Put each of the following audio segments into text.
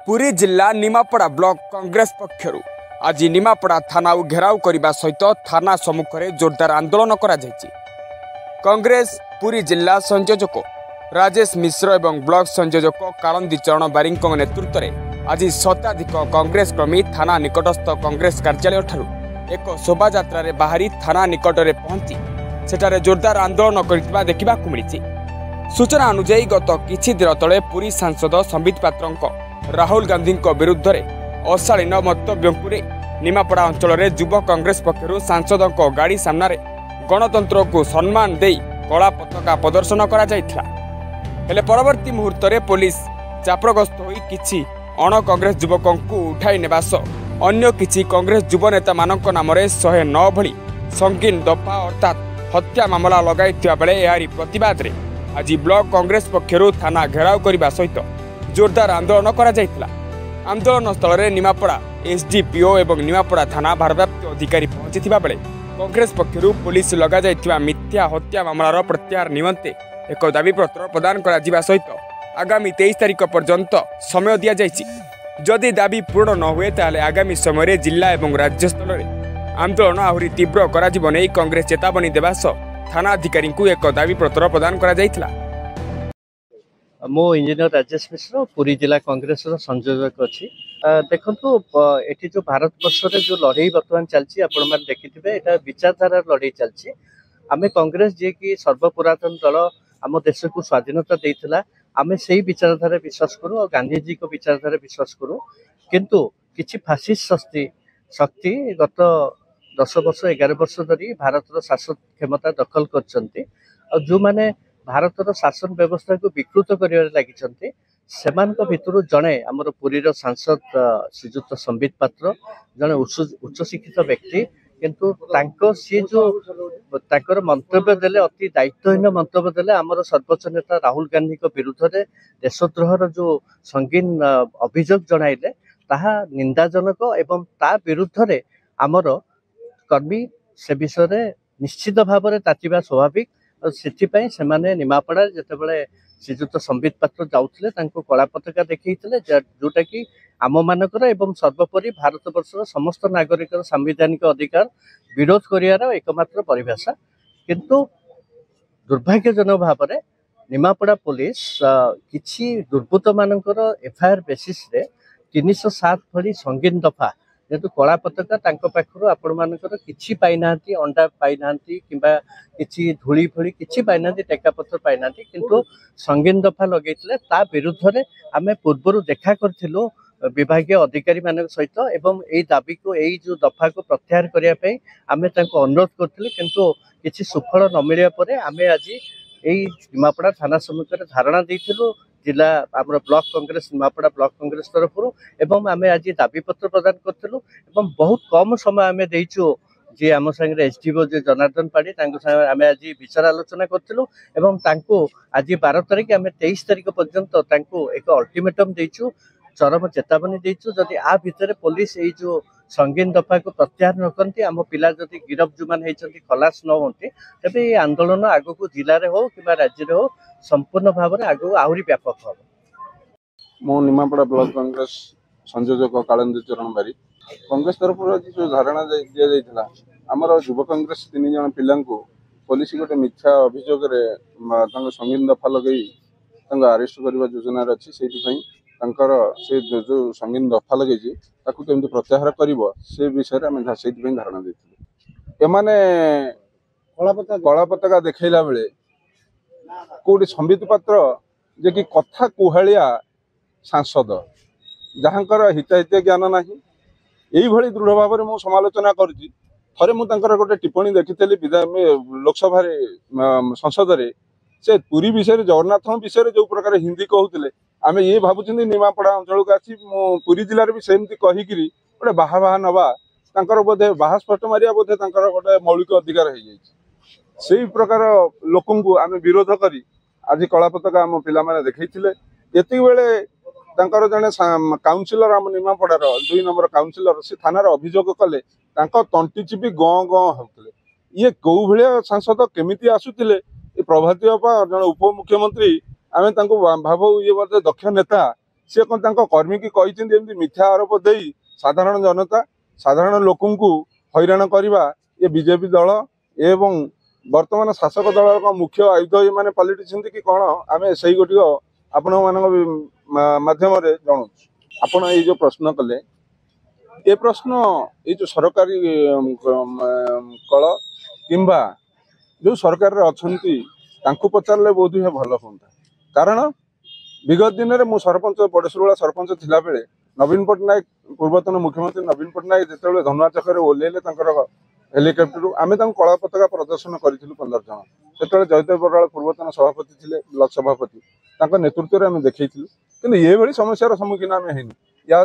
पुरी जिला निमापड़ा ब्लॉक कांग्रेस पक्षरु आज निमापड़ा थाना घेराव करने सहित थाना सम्मुख में जोरदार आंदोलन करा जायछि। कांग्रेस पुरी जिला संयोजक राजेश मिश्र एवं ब्लॉक संयोजक कालंदी चरण बारिंग नेतृत्व में आज शताधिक कांग्रेस कर्मी थाना निकटस्थ कांग्रेस कार्यालय ठारू एक शोभा यात्रा बाहरी थाना निकट में पहुंची सेठारे जोरदार आंदोलन करथिबा देखिबाकु मिलिछि। सूचना अनुसार गत किछि दिन तले पुरी सांसद संबित पात्र राहुल गांधी विरुद्ध में अशालीन मंतव्यों निमापड़ा अंचल में युव कांग्रेस पक्षर सांसद गाड़ी सामने गणतंत्र को सम्मान दे कला पताका प्रदर्शन करा जायथिला। हेले परवर्ती मुहूर्त में पुलिस चापग्रस्त होई किछि अण कांग्रेस युवकों को उठाई नेबा सह अन्य किछि कांग्रेस युव नेता मानक नाम 109 भली संगीन दफा अर्थात हत्या मामला लगाइथिबा बेले एहारी प्रतिवाद रे आज ब्लॉक कांग्रेस पक्षर थाना घेराव करने सहित जोरदार आंदोलन करा जायथिला। आंदोलन स्थल में निमापड़ा एसडीपीओ एवं निमापड़ा थाना भारप्राप्त अधिकारी पहुंची बेले कांग्रेस पक्षर पुलिस लगा जायथिबा मिथ्या हत्या मामलार प्रत्याहार निमंते एक दाबीपत्र प्रदान करा सहित आगामी 23 तारिख पर्यंत समय दि जायछि। जदि दाबी पूर्ण न हुए ताले आगामी समय जिला एवं राज्य स्तर में आंदोलन आहुरी तीव्र करा नहीं कांग्रेस चेतावनी देवा सह थाना अधिकारी को एक दाबीपत्र प्रदान करा जायथिला। मो इंजीनियर राजेश मिश्र पुरी जिला कांग्रेस संयोजक अच्छी देखु ये जो भारत वर्ष जो लड़े बर्तमान चलती आपण मैंने देखिथे यहाँ विचारधारा लड़े चलती आम कांग्रेस जी की सर्वपुरातन दल आम देश को स्वाधीनता देता आम से विचारधारा विश्वास करूँ और गांधी जी को विचारधारा विश्वास करूँ किंतु किसी फासिस्ट शक्ति गत 10 वर्ष 11 वर्ष धरी भारत शासन क्षमता दखल कर जो मैंने भारतर शासन व्यवस्था को विकृत कर लगी से भितर जड़े आमर पुरीर सांसद श्रीजुक्त संबित पात्र जड़े उच्च शिक्षित व्यक्ति किंतु सी जो मंतव्य देले अति दायित्वहीन मंतव्य देले आमर सर्वोच्च नेता राहुल गांधी विरुद्ध में देशद्रोहर जो संगीन अभियोग जणाइले ताहा निंदाजनक एवं ता विरुद्ध में आमर कर्मी से विषय निश्चित भाव में तातिबा स्वाभाविक से निमापड़ा जितेबाला श्रीजुक्त संबित पात्र जाऊे कला पताका देखते जोटा कि आम मानकर एवं सर्वोपरि भारत वर्षर समस्त नागरिक संवैधानिक अधिकार विरोध कर एकमात्र परिभाषा किंतु दुर्भाग्यजनक भाव में निमापड़ा पुलिस किछि दुर्बृत्त मानकर एफआईआर बेसिस रे 307 भली संगीन दफा जेहेतु कला पताका पाखर आपण मानकर किछि पाइना अंडा पाइना किंबा किछि धूली फुली किछि पाइना टेकापत्र पाइना किंतु संगीन दफा लगे ता विरुद्ध में आम पूर्वर देखा करूँ विभागीय अधिकारी मान सहित एवं यही दाबी को यही जो दफा को प्रत्याहार करने आम अनुरोध करूँ किंतु किसी सुफल न मिलवा पर आम आज यही निमापड़ा थाना सम्मुख में धारणा देलु जिला आम ब्लॉक कांग्रेस निमापड़ा ब्लॉक कांग्रेस तरफ एवं आम आज दाबीपत्र प्रदान करूँ बहुत कम समय आम देचु जी आम सागर एसडीओ जो जनार्दन पाढ़ी आम आज विचार आलोचना करूँ आज 12 तारिख आम 23 तारिख पर्यंत एक अल्टीमेटम देचु चरम चेतावनी देचु जदि आ भितर पुलिस यही जो संगीन दफा को प्रत्याहार न करती आम पिला जदि गिरफ जो मैंने खलास न होती तेज ये आंदोलन आग को जिले में हो कि राज्य में हो संपूर्ण भाव में आग आहरी व्यापक हम। मो निमापड़ा ब्लॉक कांग्रेस संयोजक कालंदी चरण बारी कांग्रेस तरफ जो धारणा दि जाता आमर युव कांग्रेस 3 जन पिला पुलिस गोटे मिथ्या अभियोग संगीन दफा लगे अरेस्ट करने योजना अच्छी से जो संगीन दफा लगे केमती प्रत्याहार कर विषय आम से धारणा देते एमाने कला पताका देखला बेले कौटी संबित पात्र जे कि कथा कुहालिया सांसद जहाँकर हिताहित ज्ञान ना यही दृढ़ भाव में मुझे समालोचना करुँची थे मुझे गोटे टिप्पणी देखी लोकसभा संसद में से पुरी विषय जगन्नाथ विषय जो प्रकार हिंदी कहते आम ये भावुँ निमापड़ा अंचल को आसी पुरी जिले में भी सेमती कहीकि गोटे बाहा बाहा नवा बोधे बाहा स्पष्ट मारिया बोधे गोटे मौलिक अधिकार हो जाए प्रकार लोक आम विरोध कर आज कला पताका आम पिला देखते ये बेले जड़े काउनसिलर आम निमापड़ार 2 नंबर काउनसिलर से थाना अभियोग कले तंटी चिपी गँ गँ होते ये कौ भाया सांसद केमिति आसुले प्रभाती बापा जड़े उपमुख्यमंत्री आम भाव ये दक्ष नेता सी कौन कर्मी की कहते मिथ्या आरोप दे साधारण जनता साधारण लोक हैरान करवा ये बीजेपी दल एवं वर्तमान शासक दल मुख्य आयुध ये मैंने पलटिछन कि कौन आम से गोटे आपण माध्यम जनाऊँ आपण ये जो प्रश्न कले ये प्रश्न ये जो सरकारी कल किंबा जो सरकार अच्छा पचारे बहुत ही भल हाँ कारण विगत दिन में सरपंच बड़ेश्वरा सरपंच थिला बेले नवीन पट्टनायक पूर्वतन मुख्यमंत्री नवीन पट्टनायक जिते धनुआ चक्कर ओह्लैले हेलिकप्टर आम कला पताका प्रदर्शन करूँ 15 जन से जयदेव बराड़ पूर्वतन सभापति थे ब्लॉक सभापति नेतृत्व में आम देखी कि समस्यार सम्मुखीन आम है या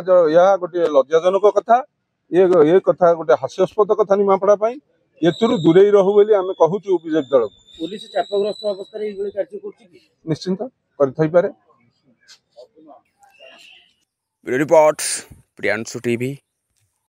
गोटे लज्जाजनक कथा ये कथा गोटे हास्यास्पद कथा निमापड़ा ये दूरे रहू बोली आम कहूँ बीजेपी दल पुलिस चापग्रस्त अवस्था निश्चिंत कर रिपोर्ट प्रियांशु टीवी।